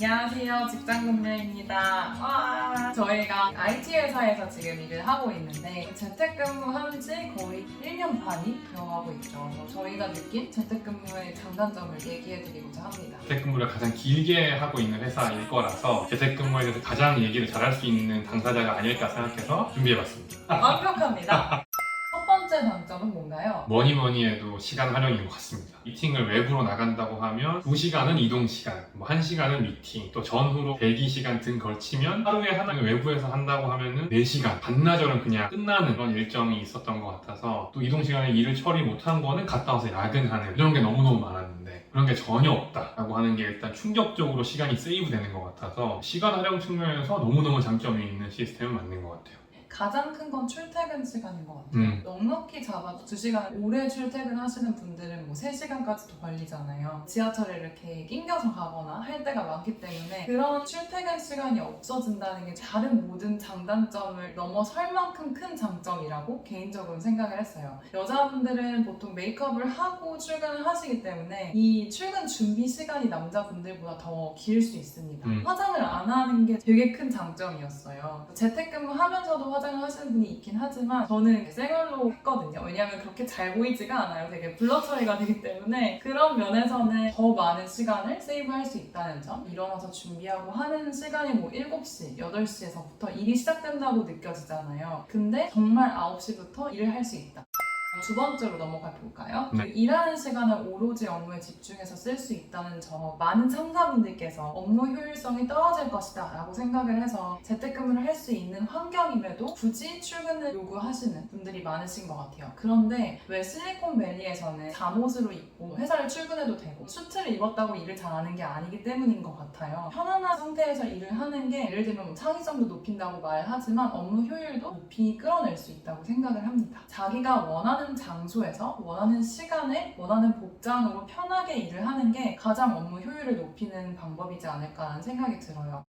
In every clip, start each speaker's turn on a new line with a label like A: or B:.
A: 안녕하세요. 직장근무입니다. 저희가 IT 회사에서 지금 일을 하고 있는데 재택근무한 지 거의 1년 반이 되어가고 있죠. 저희가 느낀 재택근무의 장단점을 얘기해드리고자 합니다.
B: 재택근무를 가장 길게 하고 있는 회사일 거라서 재택근무에 대해서 가장 얘기를 잘할 수 있는 당사자가 아닐까 생각해서 준비해봤습니다.
A: 완벽합니다. 첫 번째 장점은 뭔가요?
B: 뭐니 해도 시간 활용인 것 같습니다. 미팅을 외부로 나간다고 하면 2시간은 이동시간, 1시간은 미팅, 또 전후로 대기시간 등 걸치면 하루에 하나 외부에서 한다고 하면은 4시간, 반나절은 그냥 끝나는 그런 일정이 있었던 것 같아서 또 이동시간에 일을 처리 못한 거는 갔다 와서 야근하는 이런 게 너무너무 많았는데 그런 게 전혀 없다라고 하는 게 일단 충격적으로 시간이 세이브 되는 것 같아서 시간 활용 측면에서 너무너무 장점이 있는 시스템은 맞는 것 같아요.
A: 가장 큰 건 출퇴근 시간인 것 같아요. 넉넉히 잡아도 2시간 오래 출퇴근하시는 분들은 뭐 3시간까지도 걸리잖아요. 지하철에 이렇게 낑겨서 가거나 할 때가 많기 때문에 그런 출퇴근 시간이 없어진다는 게 다른 모든 장단점을 넘어설 만큼 큰 장점이라고 개인적으로 생각을 했어요. 여자분들은 보통 메이크업을 하고 출근을 하시기 때문에 이 출근 준비 시간이 남자분들보다 더 길 수 있습니다. 화장을 안 하는 게 되게 큰 장점이었어요. 재택근무 하면서도 화장을 하시는 분이 있긴 하지만 저는 생얼로 했거든요. 왜냐하면 그렇게 잘 보이지가 않아요. 되게 블러 처리가 되기 때문에 그런 면에서는 더 많은 시간을 세이브할 수 있다는 점. 일어나서 준비하고 하는 시간이 뭐 7시, 8시에서부터 일이 시작된다고 느껴지잖아요. 근데 정말 9시부터 일을 할 수 있다. 두 번째로 넘어가 볼까요?
B: 네.
A: 일하는 시간을 오로지 업무에 집중해서 쓸 수 있다는 점. 많은 상사분들께서 업무 효율성이 떨어질 것이다 라고 생각을 해서 재택근무를 할 수 있는 환경임에도 굳이 출근을 요구하시는 분들이 많으신 것 같아요. 그런데 왜 실리콘밸리에서는 잠옷으로 입고 회사를 출근해도 되고 수트를 입었다고 일을 잘하는 게 아니기 때문인 것 같아요. 편안한 상태에서 일을 하는 게 예를 들면 창의성도 높인다고 말하지만 업무 효율도 높이 끌어낼 수 있다고 생각을 합니다. 자기가 원하는 장소에서 원하는 시간에 원하는 복장으로 편하게 일을 하는 게 가장 업무 효율을 높이는 방법이지 않을까라는 생각이 들어요.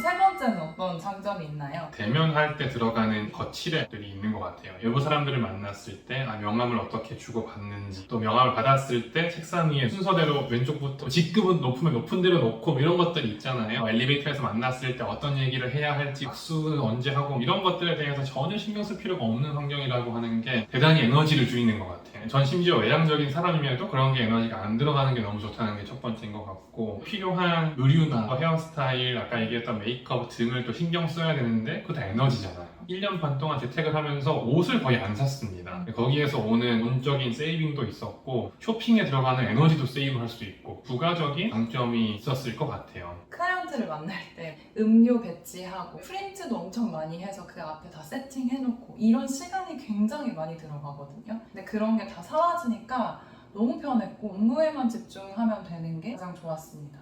A: 세 번째는 어떤 장점이 있나요?
B: 대면할 때 들어가는 거칠애들이 있는 것 같아요. 외부 사람들을 만났을 때 명함을 어떻게 주고받는지, 또 명함을 받았을 때 책상 위에 순서대로 왼쪽부터 직급은 높으면 높은 대로 놓고 이런 것들이 있잖아요. 엘리베이터에서 만났을 때 어떤 얘기를 해야 할지, 악수는 언제 하고 이런 것들에 대해서 전혀 신경 쓸 필요가 없는 환경이라고 하는 게 대단히 에너지를 줄이는 것 같아요. 전 심지어 외향적인 사람임에도 그런 게 에너지가 안 들어가는 게 너무 좋다는 게 첫 번째인 것 같고, 필요한 의류나 헤어스타일, 아까 얘기했던 메이크업 등을 또 신경 써야 되는데 그거 다 에너지잖아요. 1년 반 동안 재택을 하면서 옷을 거의 안 샀습니다. 거기에서 오는 돈적인 세이빙도 있었고 쇼핑에 들어가는 에너지도 세이브할 수 있고 부가적인 장점이 있었을 것 같아요.
A: 클라이언트를 만날 때 음료 배치하고 프린트도 엄청 많이 해서 그 앞에 다 세팅해놓고 이런 시간이 굉장히 많이 들어가거든요. 근데 그런 게 다 사라지니까 너무 편했고 업무에만 집중하면 되는 게 가장 좋았습니다.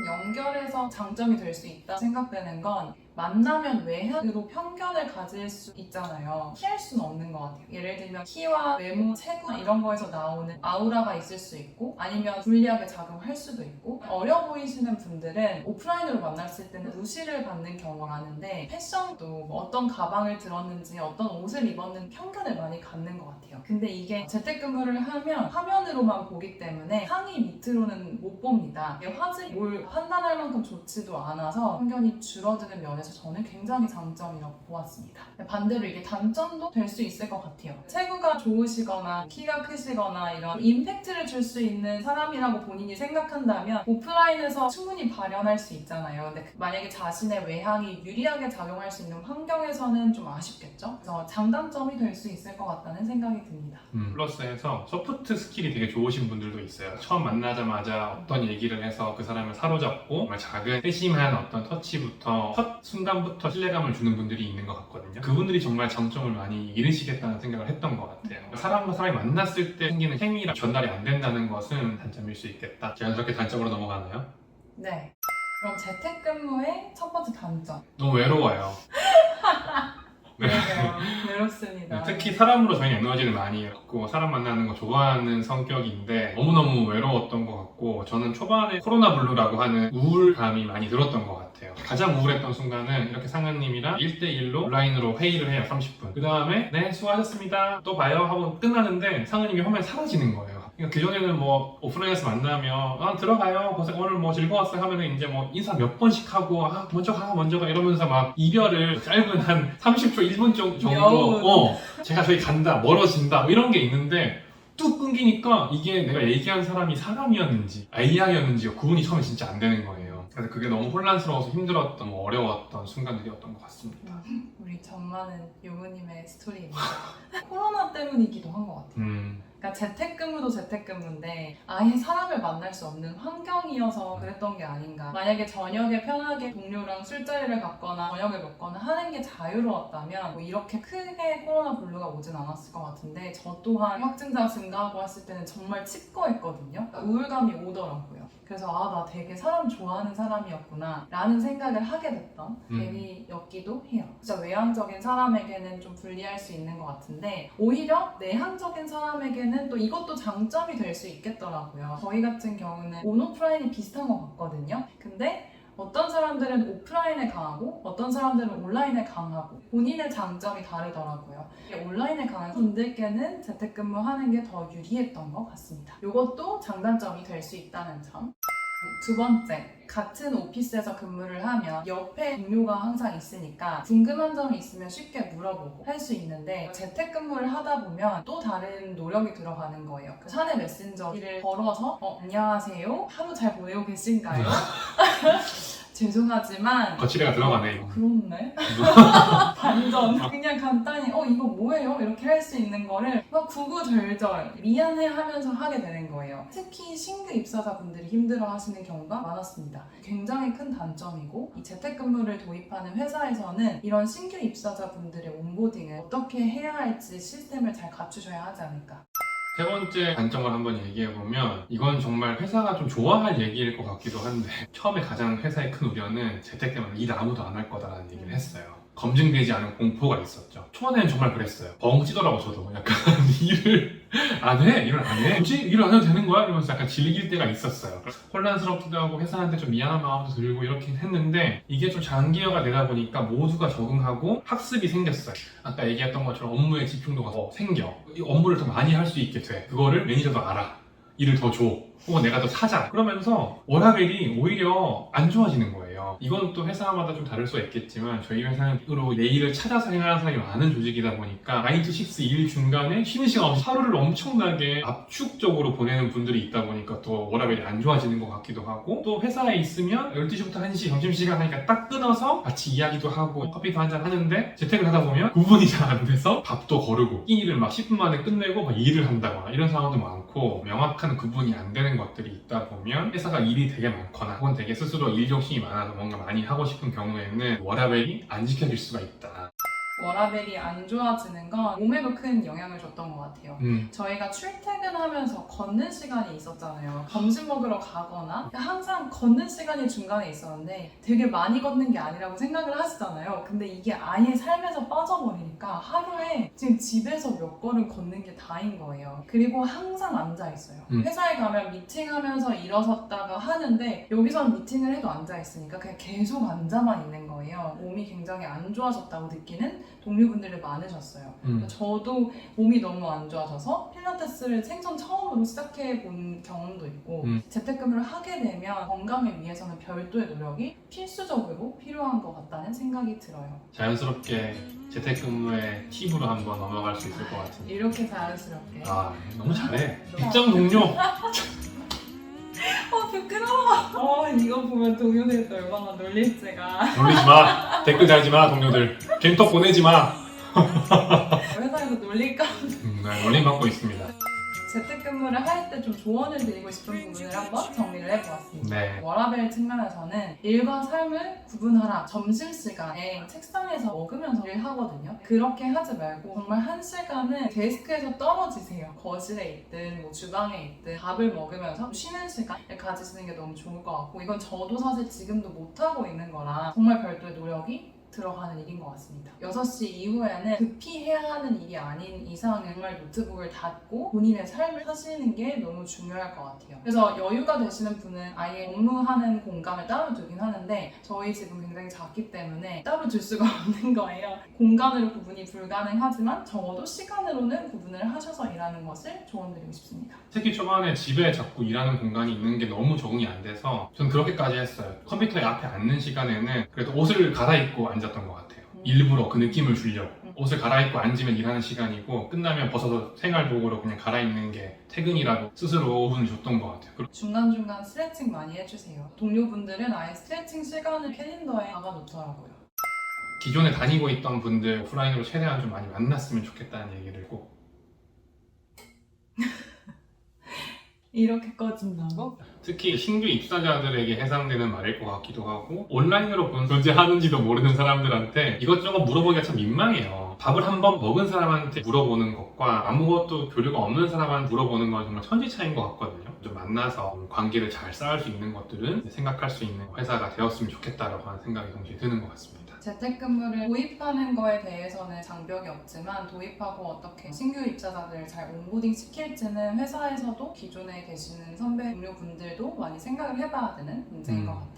A: 연결해서 장점이 될 수 있다 생각되는 건 만나면 외향으로 편견을 가질 수 있잖아요. 피할 수는 없는 것 같아요. 예를 들면 키와 외모, 체구 이런 거에서 나오는 아우라가 있을 수 있고 아니면 불리하게 작용할 수도 있고 어려 보이시는 분들은 오프라인으로 만났을 때는 무시를 받는 경우가 많은데 패션도 뭐 어떤 가방을 들었는지 어떤 옷을 입었는지 편견을 많이 갖는 것 같아요. 근데 이게 재택근무를 하면 화면으로만 보기 때문에 상의 밑으로는 못 봅니다. 이게 화질이 뭘 판단할 만큼 좋지도 않아서 편견이 줄어드는 면에서 저는 굉장히 장점이라고 보았습니다. 반대로 이게 단점도 될 수 있을 것 같아요. 체구가 좋으시거나 키가 크시거나 이런 임팩트를 줄 수 있는 사람이라고 본인이 생각한다면 오프라인에서 충분히 발현할 수 있잖아요. 근데 만약에 자신의 외향이 유리하게 작용할 수 있는 환경에서는 좀 아쉽겠죠? 그래서 장단점이 될 수 있을 것 같다는 생각이 듭니다.
B: 플러스해서 소프트 스킬이 되게 좋으신 분들도 있어요. 처음 만나자마자 어떤 얘기를 해서 그 사람을 사로잡고 정말 작은 세심한 어떤 터치부터 첫 순간부터 신뢰감을 주는 분들이 있는 것 같거든요. 그분들이 정말 장점을 많이 잃으시겠다는 생각을 했던 것 같아요. 사람과 사람이 만났을 때 생기는 케미가 전달이 안 된다는 것은 단점일 수 있겠다. 자연스럽게 단점으로 넘어가나요?
A: 네. 그럼 재택근무의 첫 번째 단점.
B: 너무 외로워요. 네.
A: 외롭습니다.
B: 특히 사람으로 저희는 에너지를 많이 얻고 사람 만나는 거 좋아하는 성격인데 너무너무 외로웠던 것 같고, 저는 초반에 코로나 블루라고 하는 우울감이 많이 들었던 것 같아요. 가장 우울했던 순간은 이렇게 상현님이랑 1대1로 온라인으로 회의를 해요. 30분. 그 다음에 네 수고하셨습니다 또 봐요 하고 끝나는데 상현님이 화면에 사라지는 거예요. 그러니까 그전에는 뭐 오프라인에서 만나면 들어가요 고생 오늘 뭐 즐거웠어요 하면은 이제 뭐 인사 몇 번씩 하고 먼저 가 이러면서 막 이별을 짧은 한 30초 1분 정도 제가 저기 간다 멀어진다 뭐 이런 게 있는데 뚝 끊기니까 이게 내가 얘기한 사람이 사람이었는지 AI였는지가 구분이 처음에 진짜 안 되는 거예요. 그래서 그게 너무 혼란스러워서 힘들었던 어려웠던 순간들이었던 것 같습니다.
A: 우리 정많은 요무님의 스토리입니다. 코로나 때문이기도 한 것 같아요. 그러니까 재택근무도 재택근무인데 아예 사람을 만날 수 없는 환경이어서 그랬던 게 아닌가. 만약에 저녁에 편하게 동료랑 술자리를 갖거나 저녁을 먹거나 하는 게 자유로웠다면 뭐 이렇게 크게 코로나 블루가 오진 않았을 것 같은데 저 또한 확진자 증가하고 했을 때는 정말 칩거했거든요. 그러니까 우울감이 오더라고요. 그래서 나 되게 사람 좋아하는 사람이었구나 라는 생각을 하게 됐던 계기였기도 해요. 진짜 외향적인 사람에게는 좀 불리할 수 있는 것 같은데 오히려 내향적인 사람에게는 또 이것도 장점이 될 수 있겠더라고요. 저희 같은 경우는 온오프라인이 비슷한 것 같거든요. 근데 어떤 사람들은 오프라인에 강하고 어떤 사람들은 온라인에 강하고 본인의 장점이 다르더라고요. 온라인에 강한 분들께는 재택근무하는 게 더 유리했던 것 같습니다. 이것도 장단점이 될 수 있다는 점. 두 번째, 같은 오피스에서 근무를 하면 옆에 동료가 항상 있으니까 궁금한 점이 있으면 쉽게 물어보고 할 수 있는데 재택근무를 하다 보면 또 다른 노력이 들어가는 거예요. 그 사내 메신저를 걸어서 안녕하세요? 하루 잘 보내고 계신가요? 죄송하지만
B: 거치대가 들어가네 이거.
A: 그렇네. 반전. 그냥 간단히 이거 뭐예요? 이렇게 할 수 있는 거를 막 구구절절 미안해 하면서 하게 되는 거예요. 특히 신규 입사자분들이 힘들어 하시는 경우가 많았습니다. 굉장히 큰 단점이고 이 재택근무를 도입하는 회사에서는 이런 신규 입사자분들의 온보딩을 어떻게 해야 할지 시스템을 잘 갖추셔야 하지 않을까.
B: 세 번째 단점을 한번 얘기해보면 이건 정말 회사가 좀 좋아할 얘기일 것 같기도 한데 처음에 가장 회사의 큰 우려는 재택 때문에 일 아무도 안 할 거다라는 얘기를 했어요. 검증되지 않은 공포가 있었죠. 초반에는 정말 그랬어요. 벙 찌더라고 저도. 약간 일을 안 해? 일을 안 해? 뭐지? 일을 안 해도 되는 거야? 이러면서 약간 질릴 때가 있었어요. 혼란스럽기도 하고 회사한테 좀 미안한 마음도 들고 이렇게 했는데 이게 좀 장기화가 되다 보니까 모두가 적응하고 학습이 생겼어요. 아까 얘기했던 것처럼 업무의 집중도가 더 생겨. 이 업무를 더 많이 할 수 있게 돼. 그거를 매니저도 알아. 일을 더 줘. 혹은 내가 더 사자. 그러면서 워라밸이 오히려 안 좋아지는 거예요. 이건 또 회사마다 좀 다를 수 있겠지만 저희 회사는 내 일을 찾아서 행하는 사람이 많은 조직이다 보니까 9to6 일 중간에 쉬는 시간 없이 하루를 엄청나게 압축적으로 보내는 분들이 있다 보니까 또 워라밸이 안 좋아지는 것 같기도 하고 또 회사에 있으면 12시부터 1시 점심시간 하니까 딱 끊어서 같이 이야기도 하고 커피도 한잔 하는데 재택을 하다 보면 구분이 잘 안 돼서 밥도 거르고 이 일을 막 10분 만에 끝내고 막 일을 한다거나 이런 상황도 많고 명확한 구분이 안 되는 것들이 있다 보면 회사가 일이 되게 많거나 혹은 되게 스스로 일 욕심이 많아서 뭔가 많이 하고 싶은 경우에는 워라밸이 안 지켜질 수가 있다.
A: 워라밸이 안 좋아지는 건 몸에도 큰 영향을 줬던 것 같아요. 저희가 출퇴근하면서 걷는 시간이 있었잖아요. 점심 먹으러 가거나 항상 걷는 시간이 중간에 있었는데 되게 많이 걷는 게 아니라고 생각을 하시잖아요. 근데 이게 아예 삶에서 빠져버리니까 하루에 지금 집에서 몇 걸음 걷는 게 다인 거예요. 그리고 항상 앉아있어요. 회사에 가면 미팅하면서 일어섰다가 하는데 여기서는 미팅을 해도 앉아있으니까 그냥 계속 앉아만 있는 거예요. 몸이 굉장히 안 좋아졌다고 느끼는 동료분들이 많으셨어요. 저도 몸이 너무 안 좋아져서 필라테스를 생전 처음으로 시작해 본 경험도 있고 재택근무를 하게 되면 건강을 위해서는 별도의 노력이 필수적으로 필요한 것 같다는 생각이 들어요.
B: 자연스럽게 재택근무의 팁으로 한번 넘어갈 수 있을 것 같은데
A: 이렇게 자연스럽게.
B: 너무 잘해. 직장 동료.
A: 부끄러워. 이거 보면 동료들이 또 얼마나 놀릴지가.
B: 놀리지 마. 댓글 달지 마 동료들. 겐톡 보내지 마.
A: 회사에서 놀릴까?
B: 네, 놀림 받고 있습니다.
A: 재택근무를 할 때 좀 조언을 드리고 싶은 부분을 한번 정리를 해보았습니다.
B: 네.
A: 워라밸 측면에서는 일과 삶을 구분하라. 점심시간에 책상에서 먹으면서 일하거든요. 그렇게 하지 말고 정말 1시간은 데스크에서 떨어지세요. 거실에 있든 뭐 주방에 있든 밥을 먹으면서 쉬는 시간을 가지시는 게 너무 좋을 것 같고 이건 저도 사실 지금도 못하고 있는 거라 정말 별도의 노력이 들어가는 일인 것 같습니다. 6시 이후에는 급히 해야 하는 일이 아닌 이상은 정말 노트북을 닫고 본인의 삶을 사시는 게 너무 중요할 것 같아요. 그래서 여유가 되시는 분은 아예 업무하는 공간을 따로 두긴 하는데 저희 집은 굉장히 작기 때문에 따로 둘 수가 없는 거예요. 공간으로 구분이 불가능하지만 적어도 시간으로는 구분을 하셔서 일하는 것을 조언드리고 싶습니다.
B: 특히 초반에 집에 자꾸 일하는 공간이 있는 게 너무 적응이 안 돼서 전 그렇게까지 했어요. 컴퓨터에 앞에 앉는 시간에는 그래도 옷을 갈아입고 앉았던 것 같아요. 일부러 그 느낌을 주려고. 옷을 갈아입고 앉으면 일하는 시간이고 끝나면 벗어서 생활복으로 그냥 갈아입는 게 퇴근이라고 스스로 기분을 줬던 것 같아요.
A: 중간중간 스트레칭 많이 해주세요. 동료분들은 아예 스트레칭 시간을 캘린더에 박아놓더라고요.
B: 기존에 다니고 있던 분들 오프라인으로 최대한 좀 많이 만났으면 좋겠다는 얘기를 꼭.
A: 이렇게 꺼진다고?
B: 특히 신규 입사자들에게 해당되는 말일 것 같기도 하고 온라인으로 존재하는지도 모르는 사람들한테 이것저것 물어보기가 참 민망해요. 밥을 한 번 먹은 사람한테 물어보는 것과 아무것도 교류가 없는 사람한테 물어보는 건 정말 천지 차이인 것 같거든요. 좀 만나서 관계를 잘 쌓을 수 있는 것들은 생각할 수 있는 회사가 되었으면 좋겠다라고 하는 생각이 동시에 드는 것 같습니다.
A: 재택근무를 도입하는 거에 대해서는 장벽이 없지만 도입하고 어떻게 신규 입사자들을 잘 온보딩 시킬지는 회사에서도 기존에 계시는 선배 동료분들도 많이 생각을 해봐야 되는 문제인 것 같아요.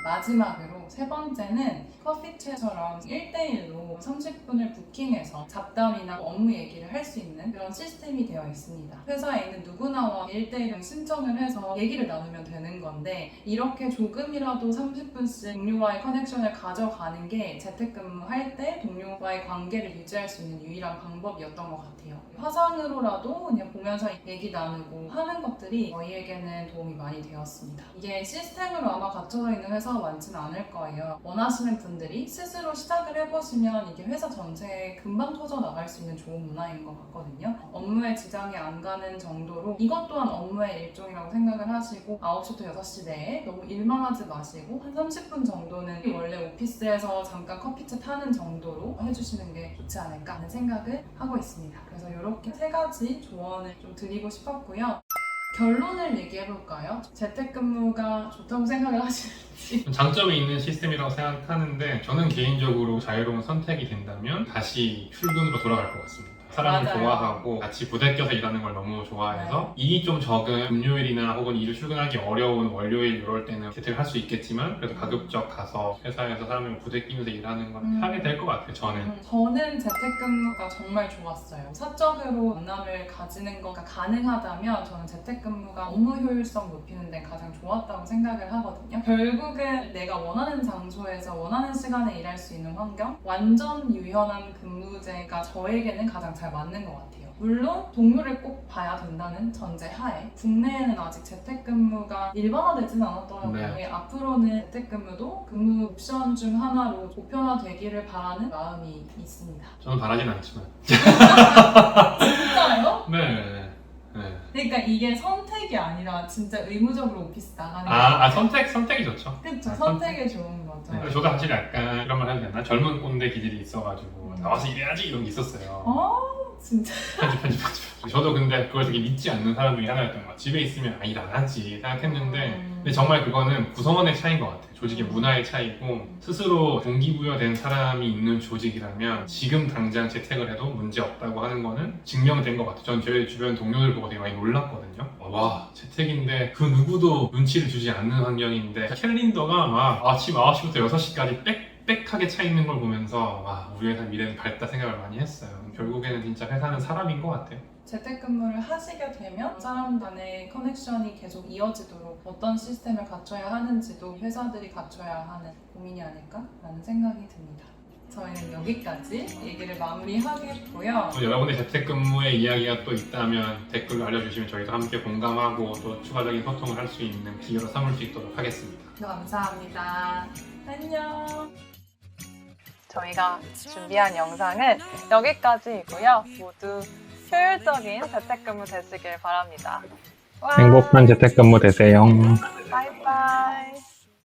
A: 마지막으로 세 번째는 커피챗처럼 1대1로 30분을 부킹해서 잡담이나 업무 얘기를 할 수 있는 그런 시스템이 되어 있습니다. 회사에 있는 누구나와 1대1로 신청을 해서 얘기를 나누면 되는 건데 이렇게 조금이라도 30분씩 동료와의 커넥션을 가져가는 게 재택근무할 때 동료와의 관계를 유지할 수 있는 유일한 방법이었던 것 같아요. 화상으로라도 그냥 보면서 얘기 나누고 하는 것들이 저희에게는 도움이 많이 되었습니다. 이게 시스템으로 아마 갖춰져 있는 회사가 많지는 않을 거예요. 원하시는 분들이 스스로 시작을 해보시면 이게 회사 전체에 금방 퍼져나갈 수 있는 좋은 문화인 것 같거든요. 업무에 지장이 안 가는 정도로 이것 또한 업무의 일종이라고 생각을 하시고 9시부터 6시 내에 너무 일만 하지 마시고 한 30분 정도는 원래 오피스에서 잠깐 커피챗 하는 정도로 해주시는 게 좋지 않을까 하는 생각을 하고 있습니다. 그래서 이렇게 세 가지 조언을 좀 드리고 싶었고요. 결론을 얘기해볼까요? 재택근무가 좋다고 생각을 하시는지.
B: 장점이 있는 시스템이라고 생각하는데 저는 개인적으로 자유로운 선택이 된다면 다시 출근으로 돌아갈 것 같습니다. 사람을
A: 맞아요.
B: 좋아하고 같이 부대껴서 일하는 걸 너무 좋아해서 일이 좀 적은 금요일이나 혹은 일을 출근하기 어려운 월요일 이럴 때는 재택을 할 수 있겠지만 그래도 가급적 가서 회사에서 사람을 부대끼면서 일하는 걸 하게 될 것 같아요.
A: 저는 재택근무가 정말 좋았어요. 사적으로 만남을 가지는 거가 가능하다면 저는 재택근무가 업무 효율성 높이는 데 가장 좋았다고 생각을 하거든요. 결국은 내가 원하는 장소에서 원하는 시간에 일할 수 있는 환경, 완전 유연한 근무제가 저에게는 가장 잘 맞는 것 같아요. 물론 동료를 꼭 봐야 된다는 전제 하에 국내에는 아직 재택근무가 일반화되지는 않았더라고요.
B: 네.
A: 앞으로는 재택근무도 근무 옵션 중 하나로 보편화되기를 바라는 마음이 있습니다.
B: 저는 바라진 않지만.
A: 진짜요?
B: 네.
A: 그러니까 이게 선택이 아니라 진짜 의무적으로 오피스 나가는 거.
B: 선택이 좋죠.
A: 그쵸,
B: 네,
A: 선택이 좋은 거죠.
B: 네, 저도 사실 약간 이런 말 해도 되나? 젊은 꼰대 기질이 있어가지고 나와서 일해야지 이런 게 있었어요.
A: 진짜.
B: 편집. 저도 근데 그걸 되게 믿지 않는 사람 중에 하나였던 것 같아요. 집에 있으면 일 안 하지 생각했는데 근데 정말 그거는 구성원의 차이인 것 같아요. 조직의 문화의 차이고 스스로 동기부여된 사람이 있는 조직이라면 지금 당장 재택을 해도 문제 없다고 하는 거는 증명된 것 같아요. 전 저희 주변 동료들 보고 되게 많이 놀랐거든요. 와, 재택인데 그 누구도 눈치를 주지 않는 환경인데 캘린더가 막 아침 9시부터 6시까지 빽빽하게 차 있는 걸 보면서 와, 우리 회사 미래는 밝다 생각을 많이 했어요. 결국에는 진짜 회사는 사람인 것 같아요.
A: 재택근무를 하시게 되면 사람 간의 커넥션이 계속 이어지도록 어떤 시스템을 갖춰야 하는지도 회사들이 갖춰야 하는 고민이 아닐까라는 생각이 듭니다. 저희는 여기까지 얘기를 마무리하겠고요.
B: 여러분의 재택근무의 이야기가 또 있다면 댓글로 알려주시면 저희도 함께 공감하고 또 추가적인 소통을 할 수 있는 기회로 삼을 수 있도록 하겠습니다.
A: 감사합니다. 안녕. 저희가 준비한 영상은 여기까지이고요. 모두 효율적인 재택근무 되시길 바랍니다. 와.
B: 행복한 재택근무 되세요.